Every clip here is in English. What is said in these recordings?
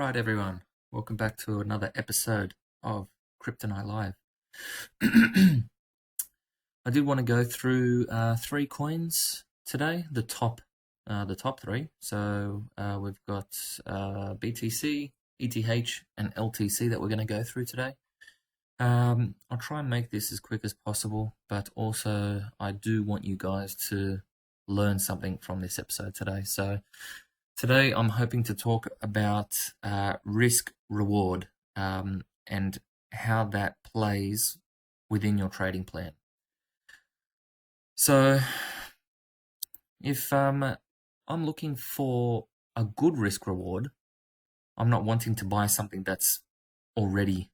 Alright everyone, welcome back to another episode of Kryptonite Live. I did want to go through three coins today, the top three. So we've got BTC, ETH, and LTC that we're going to go through today. I'll try and make this as quick as possible, but also I do want you guys to learn something from this episode today. So today I'm hoping to talk about risk reward and how that plays within your trading plan. So if I'm looking for a good risk reward, I'm not wanting to buy something that's already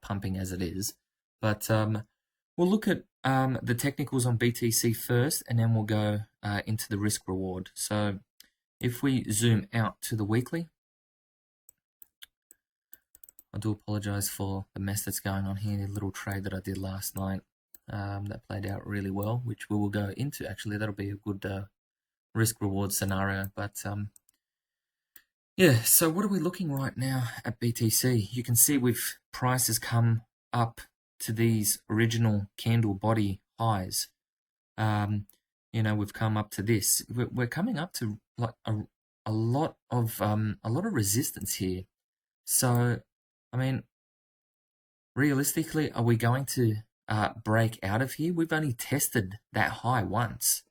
pumping as it is, but we'll look at the technicals on BTC first, and then we'll go into the risk reward. So if we zoom out to the weekly, I do apologize for the mess that's going on here. The little trade that I did last night that played out really well, which we will go into. Actually, that'll be a good risk reward scenario. But yeah, so what are we looking right now at BTC? You can see prices come up to these original candle body highs. You know, we've come up to this. We're coming up to like a lot of resistance here. So, I mean, realistically, are we going to break out of here? We've only tested that high once,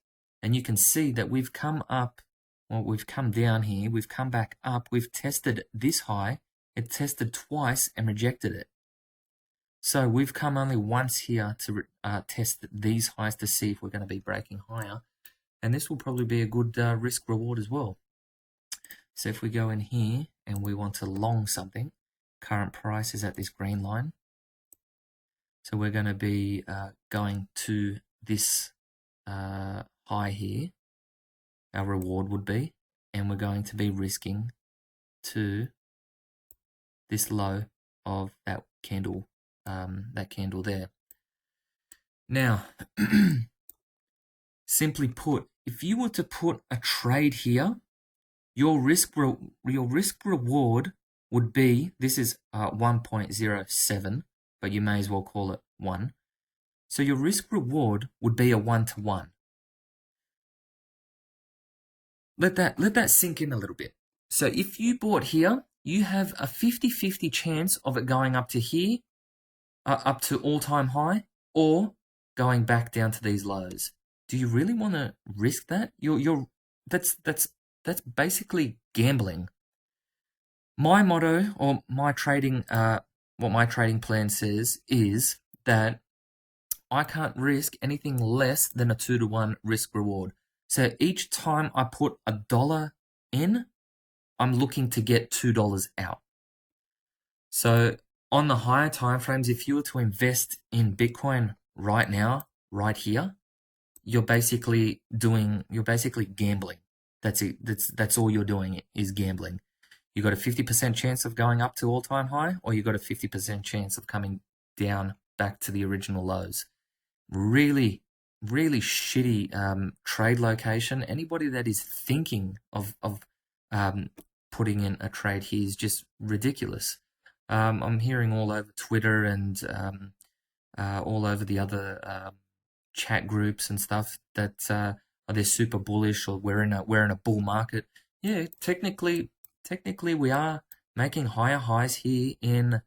and you can see that we've come up. Well, we've come down here. We've come back up. We've tested this high. It tested twice and rejected it. So we've come only once here to test these highs to see if we're going to be breaking higher. And this will probably be a good risk reward as well. So if we go in here and we want to long something, current price is at this green line. So we're going to be going to this high here, our reward would be, and we're going to be risking to this low of that candle there. Now, simply put, if you were to put a trade here, your risk reward would be, this is 1.07, but you may as well call it 1. So your risk reward would be a 1-to-1. Let that sink in a little bit. So if you bought here, you have a 50-50 chance of it going up to here, up to all-time high, or going back down to these lows. Do you really want to risk that? That's basically gambling. My motto, or my trading, what my trading plan says is that I can't risk anything less than a 2-to-1 risk reward. So each time I put $1 in, I'm looking to get $2 out. So on the higher time frames, if you were to invest in Bitcoin right now, right here, you're basically gambling. That's it. That's all you're doing is gambling. You got a 50% chance of going up to all-time high, or you got a 50% chance of coming down back to the original lows. Really, really shitty trade location. Anybody that is thinking of putting in a trade here is just ridiculous. I'm hearing all over Twitter and all over the other chat groups and stuff that they're super bullish, or we're in a bull market. Yeah, technically we are making higher highs here in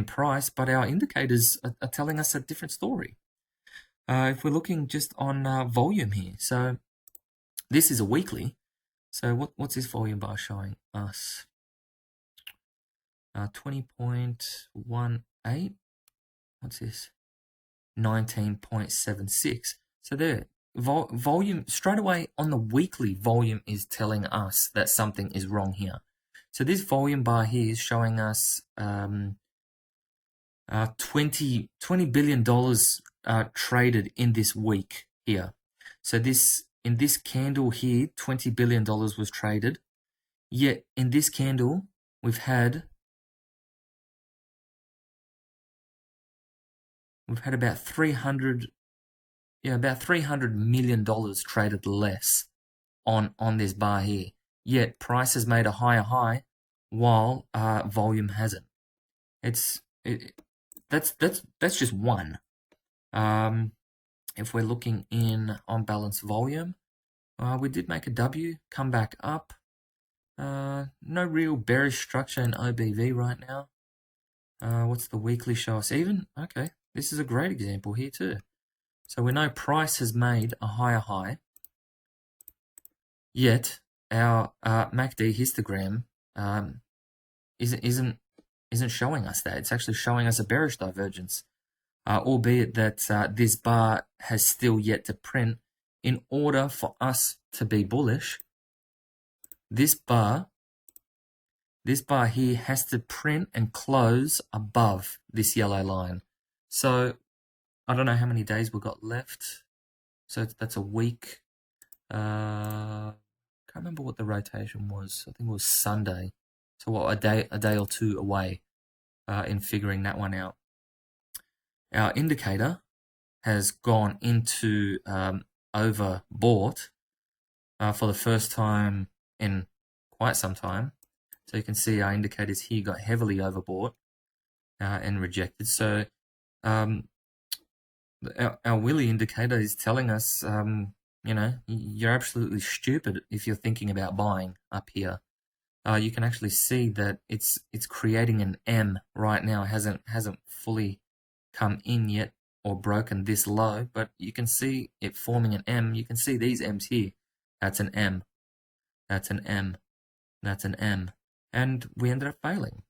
price, but our indicators are telling us a different story. If we're looking just on volume here, so this is a weekly. So what's this volume bar showing us? 20.18. What's this? 19.76. So there, volume straight away on the weekly, volume is telling us that something is wrong here. So this volume bar here is showing us $20 billion traded in this week here. So in this candle here, $20 billion was traded. Yet in this candle, we've had about $300 million traded less on this bar here. Yet price has made a higher high while volume hasn't. That's just one. If we're looking in on balance volume, we did make a W, come back up. No real bearish structure in OBV right now. What's the weekly show us? Even? Okay, this is a great example here too. So we know price has made a higher high, yet our MACD histogram isn't showing us that. It's actually showing us a bearish divergence, albeit that this bar has still yet to print. In order for us to be bullish, this bar here has to print and close above this yellow line. So I don't know how many days we've got left. So that's a week. Can't remember what the rotation was. I think it was Sunday. So what, a day or two away in figuring that one out. Our indicator has gone into overbought for the first time in quite some time. So you can see our indicators here got heavily overbought and rejected. So our Willy indicator is telling us, you know, you're absolutely stupid if you're thinking about buying up here. You can actually see that it's creating an M right now. It hasn't fully come in yet or broken this low, but you can see it forming an M. You can see these M's here. That's an M. That's an M. That's an M. And we ended up failing.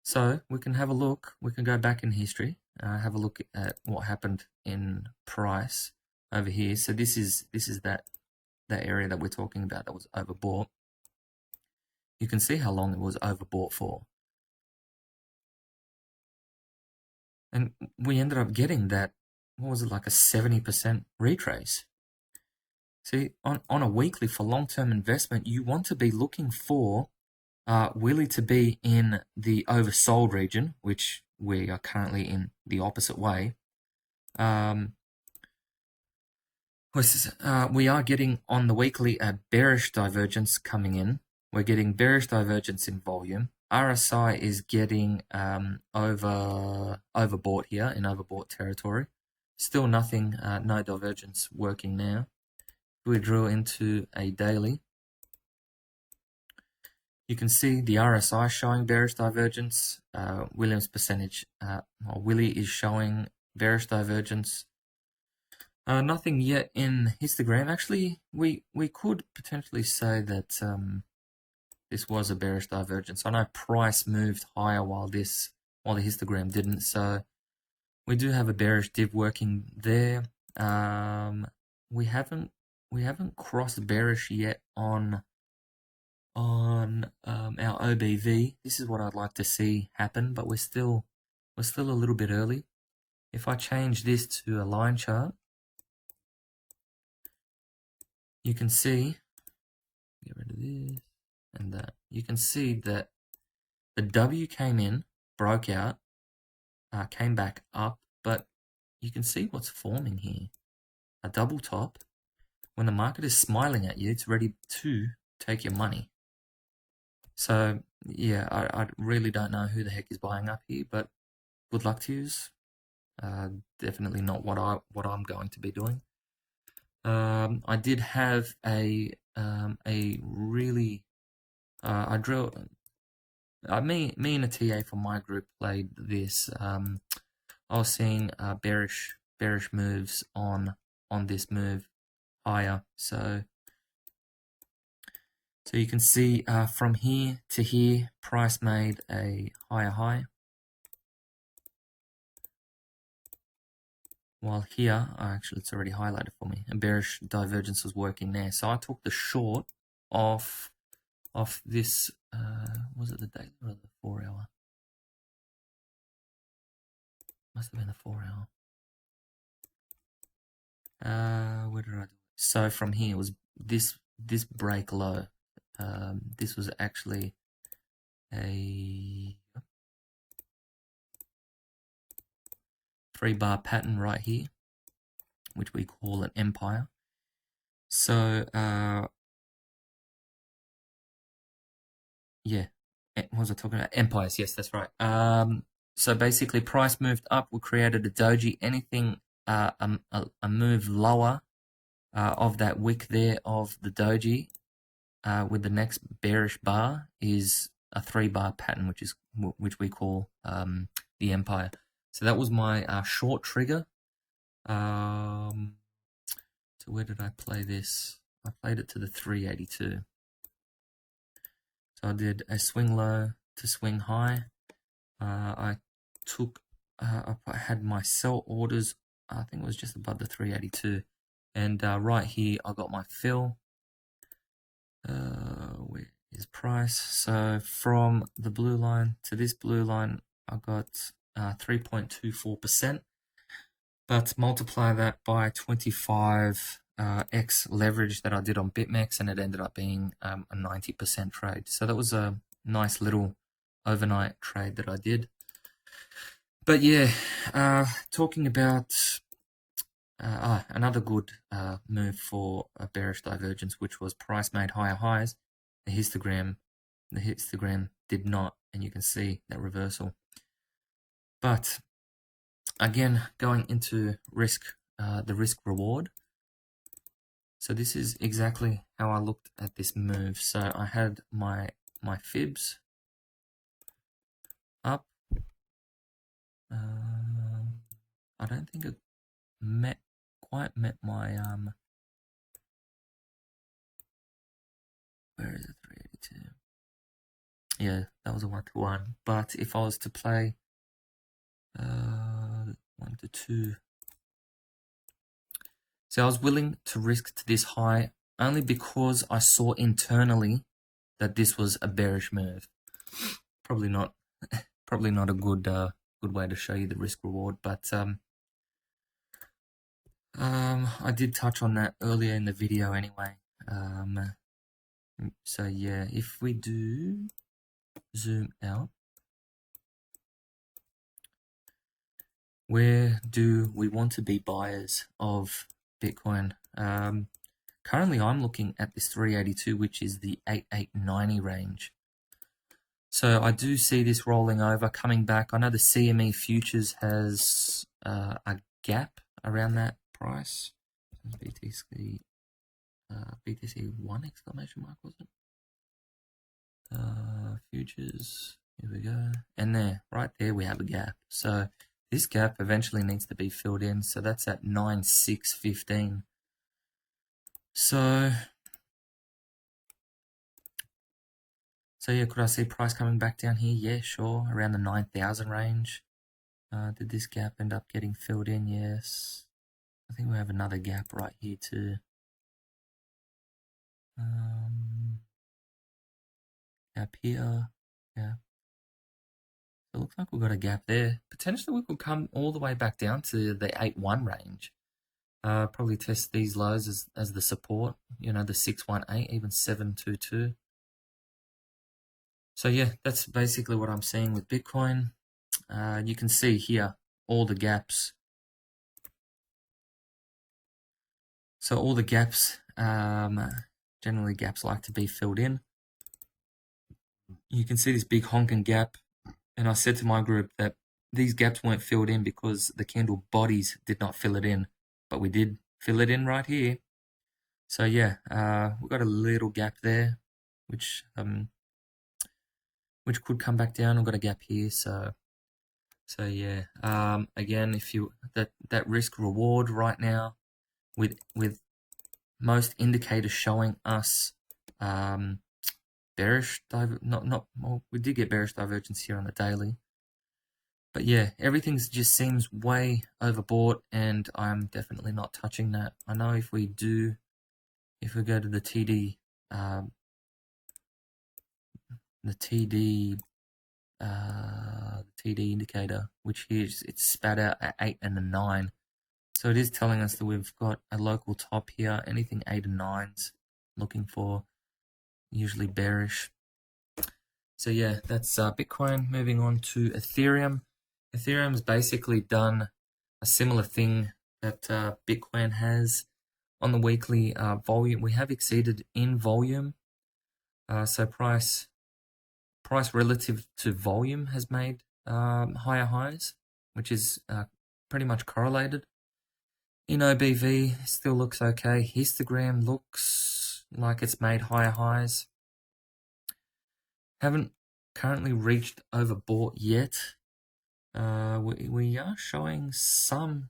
So we can have a look. We can go back in history, have a look at what happened in price over here. So this is that area that we're talking about that was overbought. You can see how long it was overbought for. And we ended up getting that, what was it, like a 70% retrace. See, on a weekly for long-term investment, you want to be looking for Willy to be in the oversold region, which we are currently in the opposite way. We are getting on the weekly a bearish divergence coming in. We're getting bearish divergence in volume. RSI is getting overbought here in overbought territory. Still nothing, no divergence working now. If we drill into a daily, you can see the RSI showing bearish divergence. Williams percentage, Willy is showing bearish divergence. Nothing yet in histogram. Actually, we could potentially say that this was a bearish divergence. I know price moved higher while the histogram didn't. So we do have a bearish div working there. We haven't crossed bearish yet on our OBV. This is what I'd like to see happen, but we're still a little bit early. If I change this to a line chart, you can see, get rid of this and that. You can see that the W came in, broke out, came back up, but you can see what's forming here. A double top. When the market is smiling at you, it's ready to take your money. So yeah, I really don't know who the heck is buying up here, but good luck to yous. Definitely not what I'm going to be doing. I did have a really me and a TA from my group played this. I was seeing bearish moves on this move higher. So you can see from here to here, price made a higher high. While here, actually it's already highlighted for me, a bearish divergence was working there. So I took the short off this, was it the daily or the 4 hour? Must have been the 4 hour. Where did I do it? So from here was this break low. This was actually a 3-bar pattern right here, which we call an empire. So yeah, what was I talking about? Empires, yes, that's right. So basically, price moved up. We created a doji. Anything a move lower of that wick there of the doji with the next bearish bar is a 3-bar pattern, which we call the empire. So that was my short trigger. So where did I play this? I played it to the 382. So I did a swing low to swing high. I had my sell orders, I think it was just above the 382. And right here, I got my fill. Where is price? So from the blue line to this blue line, I got 3.24%. But multiply that by 25 X leverage that I did on BitMEX, and it ended up being a 90% trade. So that was a nice little overnight trade that I did. But yeah, talking about another good move for a bearish divergence, which was price made higher highs. The histogram did not, and you can see that reversal. But again, going into risk, the risk reward. So this is exactly how I looked at this move. So I had my fibs up. I don't think it quite met my where is it? 382. Yeah, that was a 1-to-1. But if I was to play 1-to-2, so I was willing to risk to this high only because I saw internally that this was a bearish move. Probably not a good way to show you the risk reward, but I did touch on that earlier in the video anyway. So yeah, if we do zoom out, where do we want to be buyers of Bitcoin? Currently, I'm looking at this 382, which is the 8890 range. So I do see this rolling over, coming back. I know the CME futures has a gap around that price. BTC 1 exclamation mark, was it? Futures, here we go. And there, right there, we have a gap. So this gap eventually needs to be filled in. So that's at 9615. So yeah, could I see price coming back down here? Yeah, sure, around the 9,000 range. Did this gap end up getting filled in? Yes. I think we have another gap right here too. Gap here, yeah. So it looks like we've got a gap there. Potentially we could come all the way back down to the 8-1 range. Probably test these lows as the support, you know, the 618, even 722. So yeah, that's basically what I'm seeing with Bitcoin. You can see here all the gaps. So all the gaps, generally gaps like to be filled in. You can see this big honking gap, and I said to my group that these gaps weren't filled in because the candle bodies did not fill it in, but we did fill it in right here. So yeah, we've got a little gap there, which could come back down. We've got a gap here, so yeah. Again, if you that risk reward right now, with most indicators showing us bearish well, we did get bearish divergence here on the daily, but yeah, everything just seems way overbought, and I'm definitely not touching that. I know if we go to the TD, the TD indicator, which is it's spat out at 8 and a 9. So it is telling us that we've got a local top here. Anything 8 and 9s looking for, usually bearish. So yeah, that's Bitcoin. Moving on to Ethereum. Ethereum's basically done a similar thing that Bitcoin has on the weekly volume. We have exceeded in volume. So price price relative to volume has made higher highs, which is pretty much correlated. In OBV, still looks okay. Histogram looks like it's made higher highs. Haven't currently reached overbought yet. We are showing some,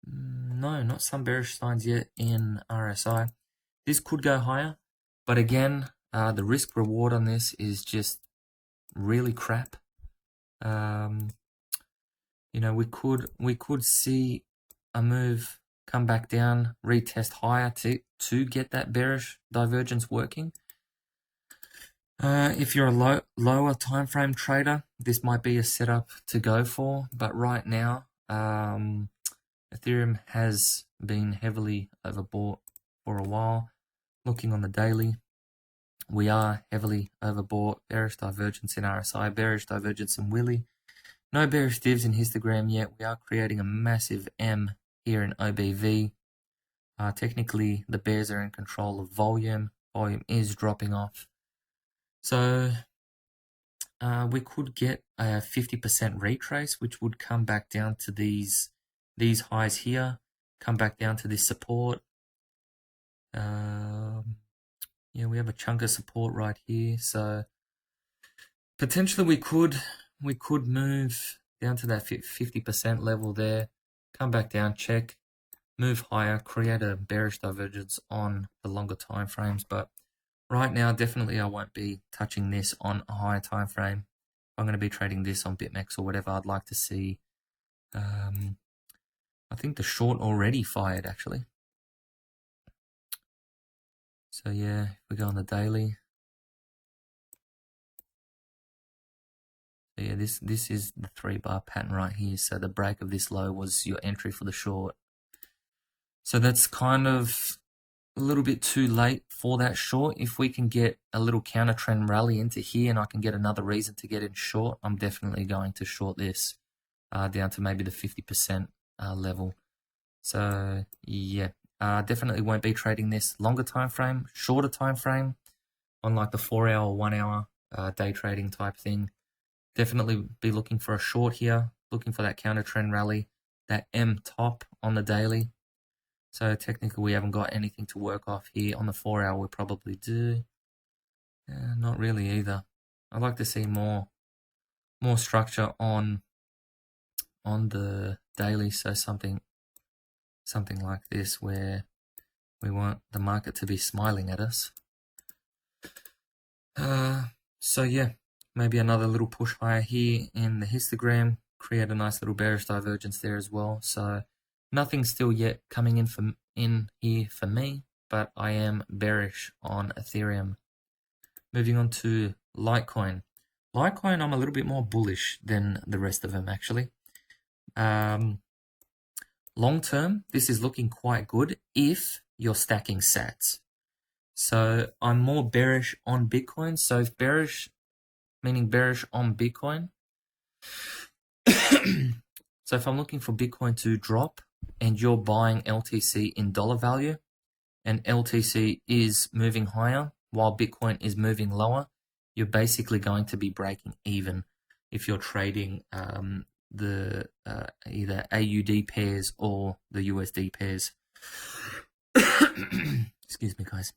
no, not some bearish signs yet in RSI. This could go higher, but again, the risk reward on this is just really crap. You know, we could see a move come back down, retest higher to get that bearish divergence working. If you're a lower time frame trader, this might be a setup to go for. But right now, Ethereum has been heavily overbought for a while. Looking on the daily, we are heavily overbought. Bearish divergence in RSI, bearish divergence in Willy. No bearish divs in histogram yet. We are creating a massive M here in OBV. Technically, the bears are in control of volume. Volume is dropping off. So we could get a 50% retrace, which would come back down to these highs here, come back down to this support. Yeah, we have a chunk of support right here. So potentially we could move down to that 50% level there, come back down, check, move higher, create a bearish divergence on the longer time frames. But right now, definitely I won't be touching this on a higher time frame. I'm going to be trading this on BitMEX or whatever. I'd like to see. I think the short already fired actually. So yeah, if we go on the daily. So yeah, this is the 3-bar pattern right here. So the break of this low was your entry for the short. So that's kind of a little bit too late for that short. If we can get a little counter trend rally into here and I can get another reason to get in short, I'm definitely going to short this down to maybe the 50% level. So yeah, definitely won't be trading this longer time frame, shorter time frame on like the 4-hour, 1-hour day trading type thing. Definitely be looking for a short here, looking for that counter trend rally, that M top on the daily. So technically we haven't got anything to work off here. On the 4-hour we probably do. Not really either. I'd like to see more structure on the daily. So something like this where we want the market to be smiling at us. So yeah, maybe another little push higher here in the histogram, create a nice little bearish divergence there as well. So nothing still yet coming in here for me, but I am bearish on Ethereum. Moving on to Litecoin. Litecoin, I'm a little bit more bullish than the rest of them actually. Long term, this is looking quite good if you're stacking sats. So I'm more bearish on Bitcoin. So if bearish, meaning bearish on Bitcoin. So if I'm looking for Bitcoin to drop and you're buying LTC in dollar value and LTC is moving higher while Bitcoin is moving lower, you're basically going to be breaking even if you're trading the either AUD pairs or the USD pairs. Excuse me, guys.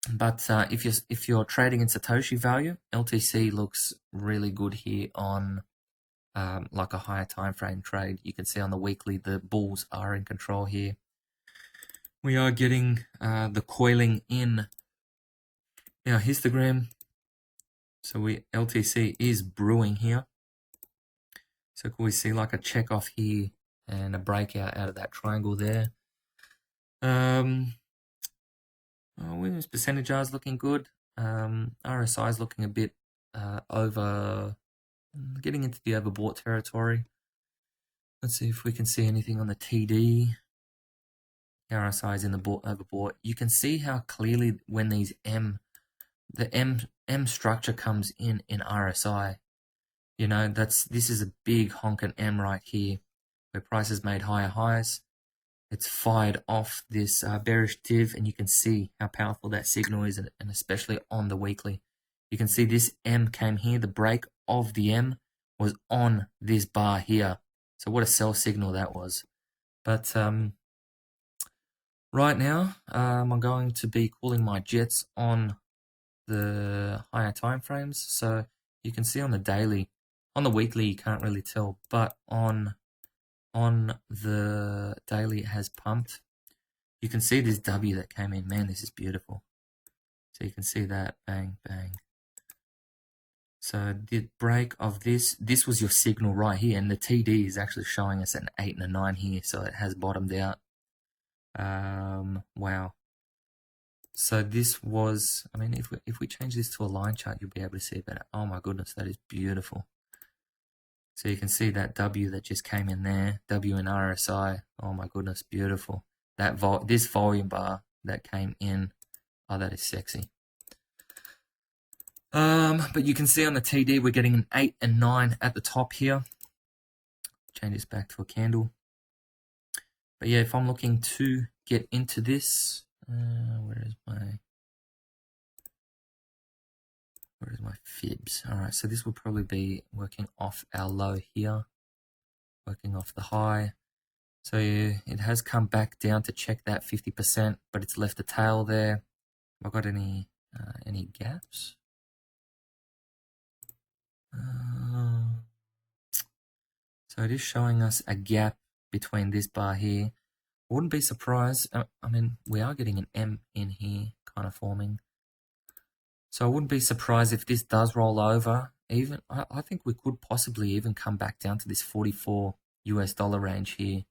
But if you're trading in Satoshi value, LTC looks really good here on like a higher time frame trade. You can see on the weekly the bulls are in control here. We are getting the coiling in our histogram. So LTC is brewing here. So can we see like a check off here and a breakout out of that triangle there? Williams percentage R is looking good. RSI is looking a bit over, getting into the overbought territory. Let's see if we can see anything on the TD. RSI is in the overbought. You can see how clearly when these the M structure comes in RSI. You know, this is a big honking M right here, where price has made higher highs. It's fired off this bearish div, and you can see how powerful that signal is, and especially on the weekly. You can see this M came here. The break of the M was on this bar here. So what a sell signal that was. But right now, I'm going to be calling my jets on the higher time frames. So you can see on the daily, on the weekly you can't really tell, but on the daily it has pumped. You can see this W that came in. Man, this is beautiful. So you can see that, bang, bang. So the break of this was your signal right here, and the TD is actually showing us an 8 and a 9 here, so it has bottomed out. Wow. So this was, I mean, if we change this to a line chart, you'll be able to see better. Oh my goodness, that is beautiful. So you can see that W that just came in there, W and RSI. Oh my goodness, beautiful. That this volume bar that came in, oh, that is sexy. But you can see on the TD we're getting an 8 and 9 at the top here. Change this back to a candle. But yeah, if I'm looking to get into this, where is my fibs? All right, so this will probably be working off our low here, working off the high. So it has come back down to check that 50%, but it's left a tail there. Have I got any gaps? So it is showing us a gap between this bar here. I wouldn't be surprised. I mean, we are getting an M in here kind of forming. So I wouldn't be surprised if this does roll over. Even I think we could possibly even come back down to this 44 US dollar range here.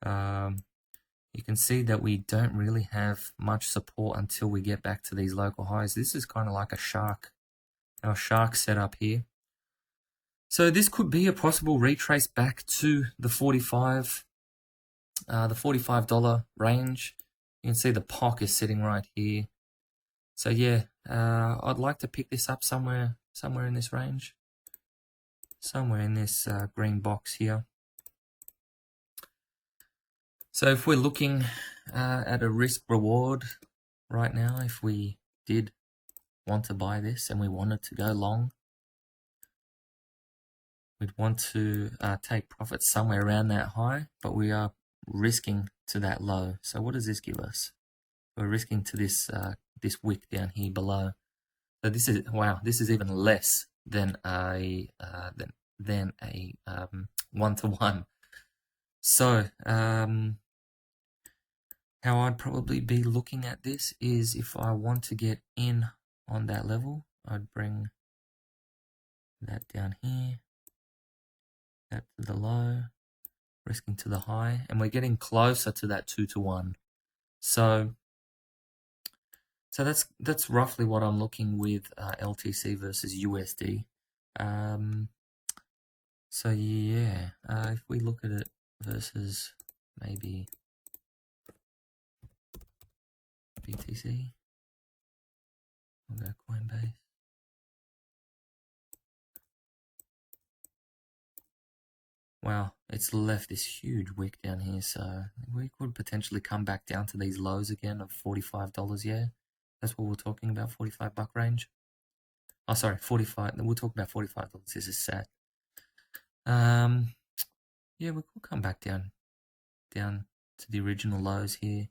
You can see that we don't really have much support until we get back to these local highs. This is kind of like a shark, our shark setup here. So this could be a possible retrace back to the $45 range. You can see the POC is sitting right here. So yeah, I'd like to pick this up somewhere in this range, somewhere in this green box here. So if we're looking at a risk reward right now, if we did want to buy this and we wanted to go long, we'd want to take profits somewhere around that high, but we are risking to that low. So what does this give us? We're risking to this this wick down here below. So this is, wow, this is even less than a 1-to-1. So how I'd probably be looking at this is, if I want to get in on that level, I'd bring that down here, that to the low, risking to the high, and we're getting closer to that 2-to-1. So that's roughly what I'm looking with LTC versus USD. So yeah, if we look at it versus maybe BTC, we'll go Coinbase. Wow, it's left this huge wick down here, so we could potentially come back down to these lows again of $45. Yeah, that's what we're talking about, $45 range. Oh, sorry, 45. We'll talk about $45. This is set. Yeah, we could come back down to the original lows here.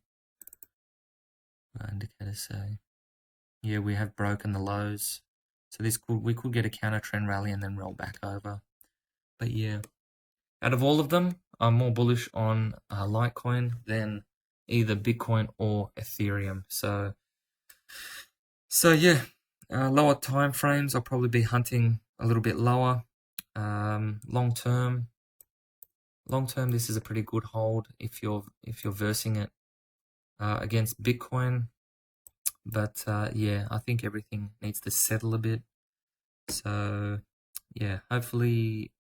Indicators say, yeah, we have broken the lows. So we could get a counter trend rally and then roll back over. But yeah, out of all of them, I'm more bullish on Litecoin than either Bitcoin or Ethereum. So yeah, lower time frames, I'll probably be hunting a little bit lower. Long term, this is a pretty good hold if you're versing it against Bitcoin. But yeah, I think everything needs to settle a bit. So yeah, hopefully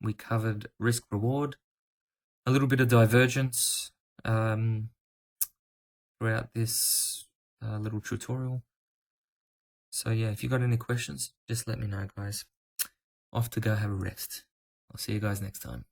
we covered risk reward, a little bit of divergence throughout this little tutorial. So yeah, if you got any questions, just let me know, guys. Off to go have a rest. I'll see you guys next time.